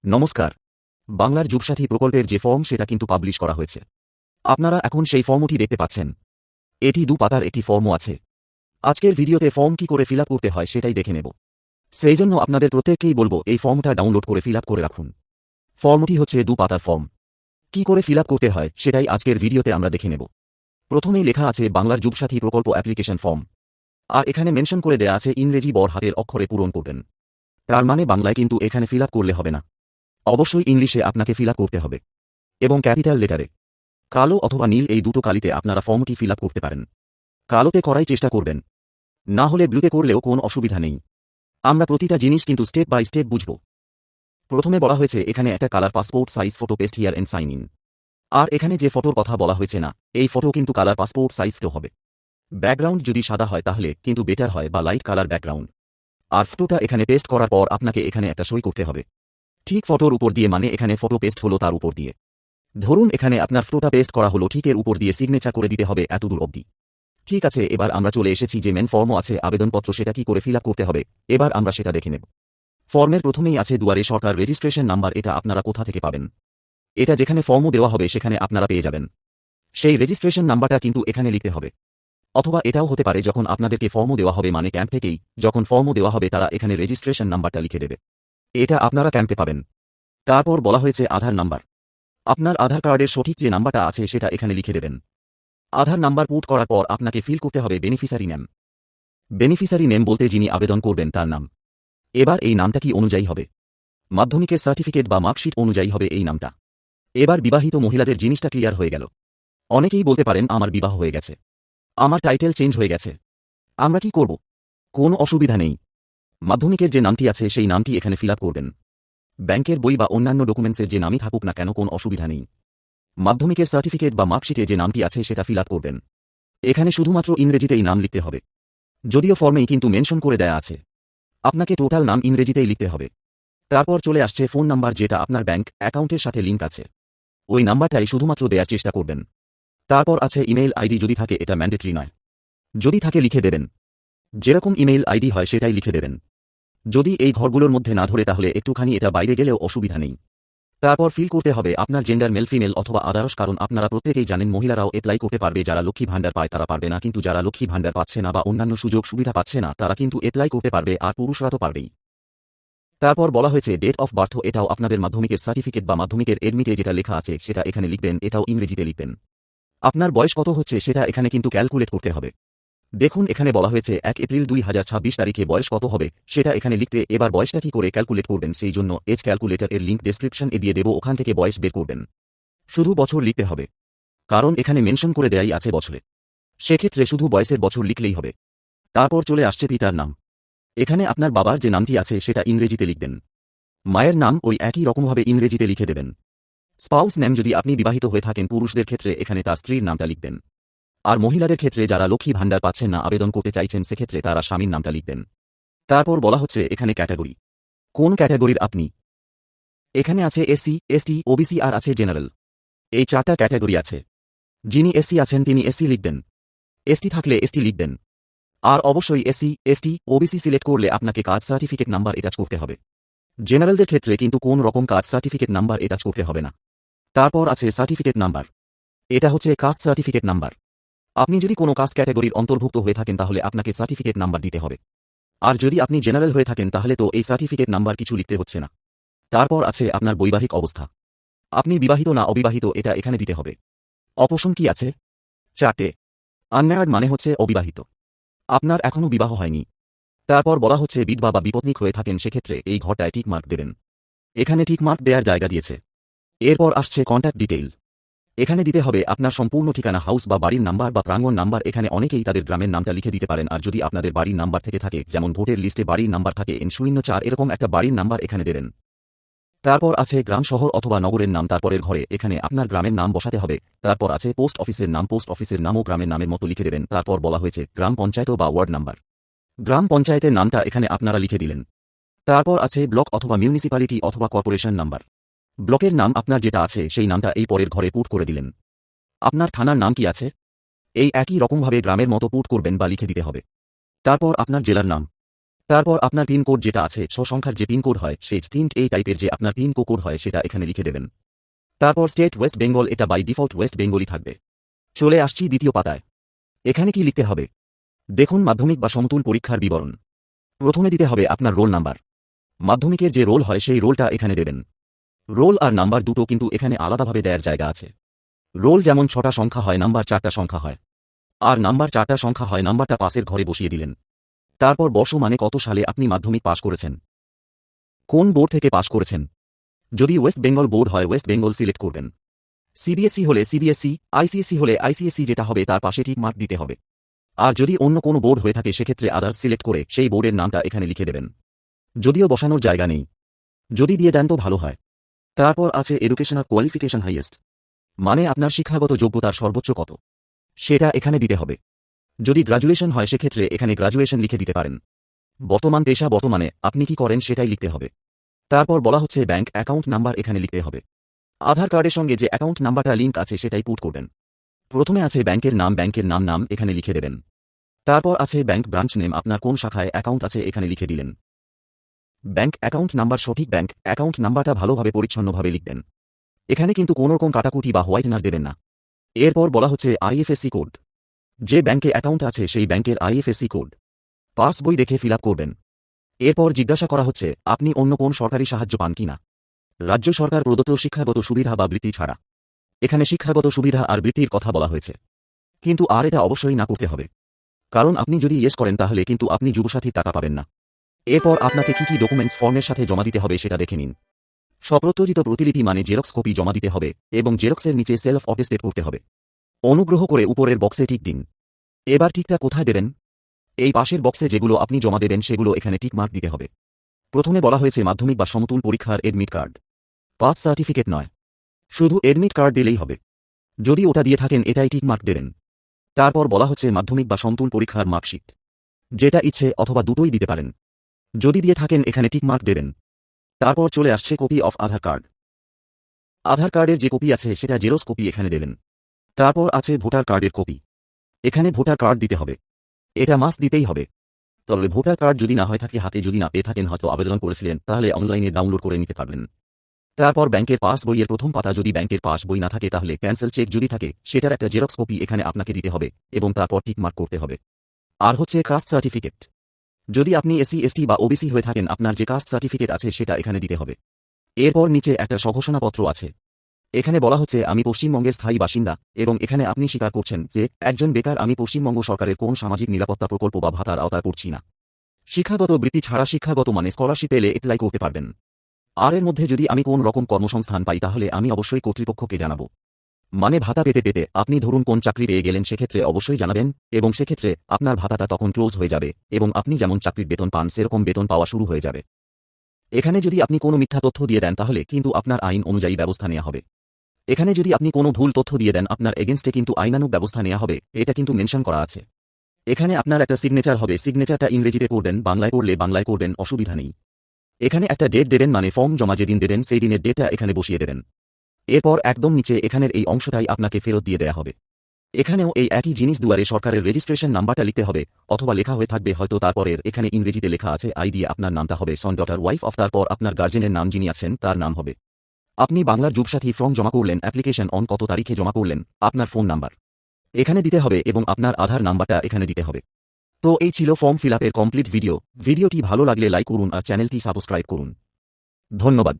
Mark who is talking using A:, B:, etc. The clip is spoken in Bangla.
A: নমস্কার। বাংলার যুবসাথী প্রকল্পের যে ফর্ম সেটা কিন্তু পাবলিশ করা হয়েছে। আপনারা এখন সেই ফর্মটি দেখতে পাচ্ছেন। এটি 2 পাতার একটি ফর্মও আছে। আজকের ভিডিওতে ফর্ম কি করে ফিল আপ করতে হয় সেটাই দেখে নেব। সেই জন্য আপনাদের প্রত্যেককেই বলবো এই ফর্মটা ডাউনলোড করে ফিল আপ করে রাখুন। ফর্মটি হচ্ছে 2 পাতার ফর্ম। কি করে ফিল আপ করতে হয় সেটাই আজকের ভিডিওতে আমরা দেখে নেব। প্রথমেই লেখা আছে বাংলার যুবসাথী প্রকল্প অ্যাপ্লিকেশন ফর্ম। আর এখানে মেনশন করে দেয়া আছে ইংরেজি বড় হাতের অক্ষরে পূরণ করবেন। তার মানে বাংলায় কিন্তু এখানে ফিল আপ করলে হবে না। অবশ্যই ইংলিশে আপনাকে ফিল আপ করতে হবে এবং ক্যাপিটাল লেটারে। কালো অথবা নীল এই দুটো কালিতে আপনারা ফর্মটি ফিল আপ করতে পারেন। কালোতে করাই চেষ্টা করবেন, না হলে ব্লুতে করলেও কোনো অসুবিধা নেই। আমরা প্রতিটা জিনিস কিন্তু স্টেপ বাই স্টেপ বুঝব। প্রথমে বলা হয়েছে এখানে একটা colour passport size photo paste here and sign in. আর এখানে যে ফটোর কথা বলা হয়েছে না, এই ফটো কিন্তু কালার পাসপোর্ট সাইজতেও হবে। ব্যাকগ্রাউন্ড যদি সাদা হয় তাহলে কিন্তু বেটার হয়, বা লাইট কালার ব্যাকগ্রাউন্ড। আর ফটোটা এখানে পেস্ট করার পর আপনাকে এখানে একটা সই করতে হবে। ঠিক ফটোর উপর দিয়ে, মানে এখানে ফটো পেস্ট হলো তার উপর দিয়ে। ধরুন এখানে আপনার ফটোটা পেস্ট করা হলো, ঠিক এর উপর দিয়ে সিগনেচার করে দিতে হবে এতদূর অবধি। ঠিক আছে, এবার আমরা চলে এসেছি যে মেন ফর্মও আছে আবেদনপত্র, সেটা কি করে ফিল আপ করতে হবে এবার আমরা সেটা দেখে নেব। ফর্মের প্রথমেই আছে দুয়ারে সরকার রেজিস্ট্রেশন নাম্বার। এটা আপনারা কোথা থেকে পাবেন? এটা যেখানে ফর্মও দেওয়া হবে সেখানে আপনারা পেয়ে যাবেন। সেই রেজিস্ট্রেশন নাম্বারটা কিন্তু এখানে লিখতে হবে। অথবা এটাও হতে পারে যখন আপনাদেরকে ফর্মও দেওয়া হবে, মানে ক্যাম্প থেকেই যখন ফর্মও দেওয়া হবে তারা এখানে রেজিস্ট্রেশন নাম্বারটা লিখে দেবে। এটা আপনারা ক্যাম্পে পাবেন। তারপর বলা হয়েছে আধার নাম্বার। আপনার আধার কার্ডের সঠিক যে নাম্বারটা আছে সেটা এখানে লিখে দেবেন। আধার নাম্বার পুট করার পর আপনাকে ফিল করতে হবে বেনিফিশিয়ারি নেম। বেনিফিশিয়ারি নেম বলতে যিনি আবেদন করবেন তার নাম। এবার এই নামটা কি অনুযায়ী হবে? মাধ্যমিকের সার্টিফিকেট বা মার্কশিট অনুযায়ী হবে এই নামটা। এবার বিবাহিত মহিলাদের জিনিসটা ক্লিয়ার হয়ে গেল। অনেকেই বলতে পারেন আমার বিবাহ হয়ে গেছে, আমার টাইটেল চেঞ্জ হয়ে গেছে, আমরা কি করব? কোনো অসুবিধা নেই। মাধ্যমিকের যে নামটি আছে সেই নামটি এখানে ফিল আপ করবেন। ব্যাংকের বই বা অন্যান্য ডকুমেন্টসের যে নামই থাকুক না কেন কোনো অসুবিধা নেই। মাধ্যমিকের সার্টিফিকেট বা মার্কশিটে যে নামটি আছে সেটা ফিল আপ করবেন। এখানে শুধুমাত্র ইংরেজিতেই নাম লিখতে হবে। যদিও ফর্মেই কিন্তু মেনশন করে দেয়া আছে আপনাকে টোটাল নাম ইংরেজিতেই লিখতে হবে। তারপর চলে আসছে ফোন নাম্বার, যেটা আপনার ব্যাংক অ্যাকাউন্টের সাথে লিঙ্ক আছে। ওই নাম্বারটাই শুধুমাত্র দেওয়ার চেষ্টা করবেন। তারপর আছে ইমেইল আইডি, যদি থাকে এটা ম্যান্ডেটরি নয়, যদি থাকে লিখে দেবেন। যেরকম ইমেইল আইডি হয় সেটাই লিখে দেবেন। যদি এই ঘরগুলোর মধ্যে না ধরে তাহলে একটুখানি এটা বাইরে গেলেও অসুবিধা নেই। তারপর ফিল করতে হবে আপনার জেন্ডার মেল ফিমেল অথবা আদারস, কারণ আপনারা প্রত্যেকেই জানেন মহিলারাও অ্যাপ্লাই করতে পারবে। যারা লক্ষ্মী ভাণ্ডার পায় তারা পারবে না, কিন্তু যারা লক্ষ্মী ভাণ্ডার পাচ্ছে না বা অন্যান্য সুযোগ সুবিধা পাচ্ছে না তারা কিন্তু অ্যাপ্লাই করতে পারবে, আর পুরুষরা তো পারবেই। তারপর বলা হয়েছে ডেট অফ বার্থ। এটাও আপনাদের মাধ্যমিকের সার্টিফিকেট বা মাধ্যমিকের এডমিটে যেটা লেখা আছে সেটা এখানে লিখবেন, এটাও ইংরেজিতে লিখবেন। আপনার বয়স কত হচ্ছে সেটা এখানে কিন্তু ক্যালকুলেট করতে হবে। দেখুন এখানে বলা হয়েছে 1 এপ্রিল 2026 তারিখে বয়স কত হবে সেটা এখানে লিখতে। এবার বয়সটা কি করে ক্যালকুলেট করবেন সেই জন্য এজ ক্যালকুলেটর এর লিঙ্ক ডেসক্রিপশন এ দিয়ে দেব, ওখান থেকে বয়স বের করবেন। শুধু বছর লিখতে হবে, কারণ এখানে মেনশন করে দেয়াই আছে বছরে। সেক্ষেত্রে শুধু বয়সের বছর লিখলেই হবে। তারপর চলে আসছে পিতার নাম। এখানে আপনার বাবার যে নামটি আছে সেটা ইংরেজিতে লিখবেন। মায়ের নাম ওই একই রকমভাবে ইংরেজিতে লিখে দেবেন। স্পাউস নেম, যদি আপনি বিবাহিত হয়ে থাকেন পুরুষদের ক্ষেত্রে এখানে তার স্ত্রীর নামটা লিখবেন। আর মহিলাদের ক্ষেত্রে যারা লক্ষ্মী ভাণ্ডার পাচ্ছেন না আবেদন করতে চাইছেন সেক্ষেত্রে তারা স্বামীর নামটা লিখবেন। তারপর বলা হচ্ছে এখানে ক্যাটাগরি, কোন ক্যাটাগরির আপনি। এখানে আছে এসসি, এসটি, ওবিসি আর আছে জেনারেল। এই 4টা ক্যাটাগরি আছে। যিনি এসসি আছেন তিনি এসসি লিখবেন, এসটি থাকলে এসটি লিখবেন। আর অবশ্যই এসসি, এসটি, ওবিসি সিলেক্ট করলে আপনাকে কাস্ট সার্টিফিকেট নাম্বার অ্যাটাচ করতে হবে। জেনারেলদের ক্ষেত্রে কিন্তু কোন রকম কাস্ট সার্টিফিকেট নাম্বার অ্যাটাচ করতে হবে না। তারপর আছে সার্টিফিকেট নাম্বার। এটা হচ্ছে কাস্ট সার্টিফিকেট নাম্বার। আপনি যদি কোনো কাস্ট ক্যাটাগরির অন্তর্ভুক্ত হয়ে থাকেন তাহলে আপনাকে সার্টিফিকেট নাম্বার দিতে হবে। আর যদি আপনি জেনারেল হয়ে থাকেন তাহলে তো এই সার্টিফিকেট নাম্বার কিছু লিখতে হচ্ছে না। তারপর আছে আপনার বৈবাহিক অবস্থা। আপনি বিবাহিত না অবিবাহিত এটা এখানে দিতে হবে। অপশন কি আছে? 4টে। আনম্যারিড মানে হচ্ছে অবিবাহিত, আপনার এখনও বিবাহ হয়নি। তারপর বলা হচ্ছে বিধবা বা বিপত্নিক হয়ে থাকেন সেক্ষেত্রে এই ঘরটায় টিক মার্ক দেবেন। এখানে টিক মার্ক দেওয়ার জায়গা দিয়েছে। এরপর আসছে কন্ট্যাক্ট ডিটেইল। এখানে দিতে হবে আপনার সম্পূর্ণ ঠিকানা, হাউস বা বাড়ির নাম্বার বা প্রাঙ্গণ নাম্বার। এখানে অনেকেই তাদের গ্রামের নামটা লিখে দিতে পারেন। আর যদি আপনাদের বাড়ির নাম্বার থেকে থাকে, যেমন ভোটের লিস্টে বাড়ির নাম্বার থাকে N04, এরকম একটা বাড়ির নাম্বার এখানে দেবেন। তারপর আছে গ্রাম, শহর অথবা নগরের নাম। তারপরের ঘরে এখানে আপনার গ্রামের নাম বসাতে হবে। তারপর আছে পোস্ট অফিসের নাম, পোস্ট অফিসের নামও গ্রামের নামের মতো লিখে দেবেন। তারপর বলা হয়েছে গ্রাম পঞ্চায়েত বা ওয়ার্ড নাম্বার। গ্রাম পঞ্চায়েতের নামটা এখানে আপনারা লিখে দিলেন। তারপর আছে ব্লক অথবা মিউনিসিপ্যালিটি অথবা কর্পোরেশন নাম্বার। ব্লকের নাম আপনার যেটা আছে সেই নামটা এই পরের ঘরে পুট করে দিলেন। আপনার থানার নাম কি আছে এই একই রকমভাবে গ্রামের মতো পুট করবেন বা লিখে দিতে হবে। তারপর আপনার জেলার নাম। তারপর আপনার পিন কোড যেটা আছে 6 সংখ্যার যে পিন কোড হয় সেই 3 এই টাইপের যে আপনার পিন কোড হয় সেটা এখানে লিখে দেবেন। তারপর স্টেট ওয়েস্ট বেঙ্গল, এটা বাই ডিফল্ট ওয়েস্ট বেঙ্গলই থাকবে। চলে আসছি দ্বিতীয় পাতায়। এখানে কি লিখতে হবে দেখুন, মাধ্যমিক বা সমতুল পরীক্ষার বিবরণ। প্রথমে দিতে হবে আপনার রোল নাম্বার। মাধ্যমিকের যে রোল হয় সেই রোলটা এখানে দেবেন। রোল আর নাম্বার দুটো কিন্তু এখানে আলাদাভাবে দেয়ার জায়গা আছে। রোল যেমন 6টা সংখ্যা হয়, নাম্বার 4টা সংখ্যা হয়। আর নাম্বার 4টা সংখ্যা হয়, নাম্বারটা পাশের ঘরে বসিয়ে দিলেন। তারপর বর্ষ মানে কত সালে আপনি মাধ্যমিক পাশ করেছেন, কোন বোর্ড থেকে পাশ করেছেন। যদি ওয়েস্ট বেঙ্গল বোর্ড হয় ওয়েস্ট বেঙ্গল সিলেক্ট করবেন। সিবিএসই হলে সিবিএসই, আইসিএসই হলে আইসিএসই যেটা হবে তার পাশে টিক মার্ক দিতে হবে। আর যদি অন্য কোনো বোর্ড হয়ে থাকে সেক্ষেত্রে আদার্স সিলেক্ট করে সেই বোর্ডের নামটা এখানে লিখে দেবেন। যদিও বসানোর জায়গা নেই, যদি দিয়ে দেন তো ভালো হয়। তারপর আছে এডুকেশনাল কোয়ালিফিকেশন হাইয়েস্ট, মানে আপনার শিক্ষাগত যোগ্যতার সর্বোচ্চ কত সেটা এখানে দিতে হবে। যদি গ্র্যাজুয়েশন হয় সেক্ষেত্রে এখানে গ্র্যাজুয়েশন লিখে দিতে পারেন। বর্তমান পেশা, বর্তমানে আপনি কি করেন সেটাই লিখতে হবে। তারপর বলা হচ্ছে ব্যাংক অ্যাকাউন্ট নাম্বার এখানে লিখতে হবে। আধার কার্ডের সঙ্গে যে অ্যাকাউন্ট নাম্বারটা লিঙ্ক আছে সেটাই পুট করবেন। প্রথমে আছে ব্যাংকের নাম এখানে লিখে দেবেন। তারপর আছে ব্যাংক ব্রাঞ্চ নেম, আপনার কোন শাখায় অ্যাকাউন্ট আছে এখানে লিখে দিলেন। ব্যাংক অ্যাকাউন্ট নাম্বার, সঠিক ব্যাংক অ্যাকাউন্ট নাম্বারটা ভালোভাবে পরিচ্ছন্নভাবে লিখবেন। এখানে কিন্তু কোনোরকম কাটাকুটি বা হোয়াইটনার দেবেন না। এরপর বলা হচ্ছে আইএফএসসি কোড, যে ব্যাংকে অ্যাকাউন্ট আছে সেই ব্যাংকের আইএফএসসি কোড পাস বই দেখে ফিল আপ করবেন। এরপর জিজ্ঞাসা করা হচ্ছে আপনি অন্য কোন সরকারি সাহায্য পান কিনা, রাজ্য সরকার প্রদত্ত শিক্ষাগত সুবিধা বা বৃত্তি ছাড়া। এখানে শিক্ষাগত সুবিধা আর বৃত্তির কথা বলা হয়েছে, কিন্তু আর এটা অবশ্যই না করতে হবে, কারণ আপনি যদি ইয়েস করেন তাহলে কিন্তু আপনি যুবসাথীর টাকা পাবেন না। এরপর আপনাকে কি কি ডকুমেন্টস ফর্মের সাথে জমা দিতে হবে সেটা দেখে নিন। সপ্রত্যজিত প্রতিলিপি মানে জেরক্স কপি জমা দিতে হবে এবং জেরক্সের নিচে সেলফ অটেস্টেড করতে হবে। অনুগ্রহ করে উপরের বক্সে টিক দিন। এবার টিকটা কোথায় দেবেন, এই পাশের বক্সে যেগুলো আপনি জমা দেবেন সেগুলো এখানে টিক মার্ক দিতে হবে। প্রথমে বলা হয়েছে মাধ্যমিক বা সমতুল পরীক্ষার এডমিট কার্ড, পাস সার্টিফিকেট নয়, শুধু এডমিট কার্ড দিলেই হবে। যদি ওটা দিয়ে থাকেন এটাই টিক মার্ক দেবেন। তারপর বলা হচ্ছে মাধ্যমিক বা সমতুল পরীক্ষার মার্কশিট, যেটা ইচ্ছে অথবা দুটোই দিতে পারেন। যদি দিয়ে থাকেন এখানে টিক মার্ক দেবেন। তারপর চলে আসছে কপি অফ আধার কার্ড। আধার কার্ডের যে কপি আছে সেটা জেরক্স কপি এখানে দেবেন। তারপর আছে ভোটার কার্ডের কপি, এখানে ভোটার কার্ড দিতে হবে, এটা মাস্ট দিতেই হবে। তবে ভোটার কার্ড যদি না হয় থাকে হাতে, যদি না পেয়ে থাকেন হয়তো আবেদন করেছিলেন তাহলে অনলাইনে ডাউনলোড করে নিতে পারবেন। তারপর ব্যাংকের পাস বইয়ের প্রথম পাতা, যদি ব্যাংকের পাস বই না থাকে তাহলে ক্যান্সেল চেক যদি থাকে সেটার একটা জেরক্স কপি এখানে আপনাকে দিতে হবে এবং তারপর টিক মার্ক করতে হবে। আর হচ্ছে কাস্ট সার্টিফিকেট, যদি আপনি এসসি এসটি বা ওবিসি হয়ে থাকেন আপনার যে কাস্ট সার্টিফিকেট আছে সেটা এখানে দিতে হবে। এরপর নিচে একটা স্বঘোষণাপত্র আছে, এখানে বলা হচ্ছে আমি পশ্চিমবঙ্গের স্থায়ী বাসিন্দা এবং এখানে আপনি স্বীকার করছেন যে একজন বেকার, আমি পশ্চিমবঙ্গ সরকারের কোন সামাজিক নিরাপত্তা প্রকল্প বা ভাতার আওতায় পড়ছি না। শিক্ষাগত বৃত্তি ছাড়া শিক্ষাগত মানে স্কলারশিপ এলে এপ্লাই করতে পারবেন। আর এর মধ্যে যদি আমি কোন রকম কর্মসংস্থান পাই তাহলে আমি অবশ্যই কর্তৃপক্ষকে জানাবো। মানে ভাতা পেতে পেতে আপনি ধরুন কোন চাকরি পেয়ে গেলেন সেক্ষেত্রে অবশ্যই জানাবেন এবং সেক্ষেত্রে আপনার ভাতাটা তখন ক্লোজ হয়ে যাবে এবং আপনি যেমন চাকরির বেতন পান সেরকম বেতন পাওয়া শুরু হয়ে যাবে। এখানে যদি আপনি কোনো মিথ্যা তথ্য দিয়ে দেন তাহলে কিন্তু আপনার আইন অনুযায়ী ব্যবস্থা নেওয়া হবে। এখানে যদি আপনি কোনো ভুল তথ্য দিয়ে দেন আপনার এগেনস্টে কিন্তু আইনানুগ ব্যবস্থা নেওয়া হবে, এটা কিন্তু মেনশন করা আছে। এখানে আপনার একটা সিগনেচার হবে, সিগনেচারটা ইংরেজিতে করবেন, বাংলায় করলে বাংলায় করবেন, অসুবিধা নেই। এখানে একটা ডেট দেবেন, মানে ফর্ম জমা যেদিন দেবেন সেই দিনের ডেটটা এখানে বসিয়ে দেবেন। এরপর একদম নিচে এখানের এই অংশটাই আপনাকে ফেরত দিয়ে দেয়া হবে। এখানেও এই একই জিনিস, দুয়ারে সরকারের রেজিস্ট্রেশন নাম্বারটা লিখতে হবে অথবা লেখা হয়ে থাকবে হয়তো, তারপরের এখানে ইংরেজিতে লেখা আছে আই দিয়ে আপনার নামটা হবে সন ডটার ওয়াইফ অফ, তারপর আপনার গার্জেনের নাম যিনি আছেন তার নাম হবে। আপনি বাংলার যুবসাথী ফর্ম জমা করলেন, অ্যাপ্লিকেশন অন কত তারিখে জমা করলেন, আপনার ফোন নাম্বার এখানে দিতে হবে এবং আপনার আধার নাম্বারটা এখানে দিতে হবে। তো এই ছিল ফর্ম ফিল আপের কমপ্লিট ভিডিও। ভিডিওটি ভালো লাগলে লাইক করুন আর চ্যানেলটি সাবস্ক্রাইব করুন। ধন্যবাদ।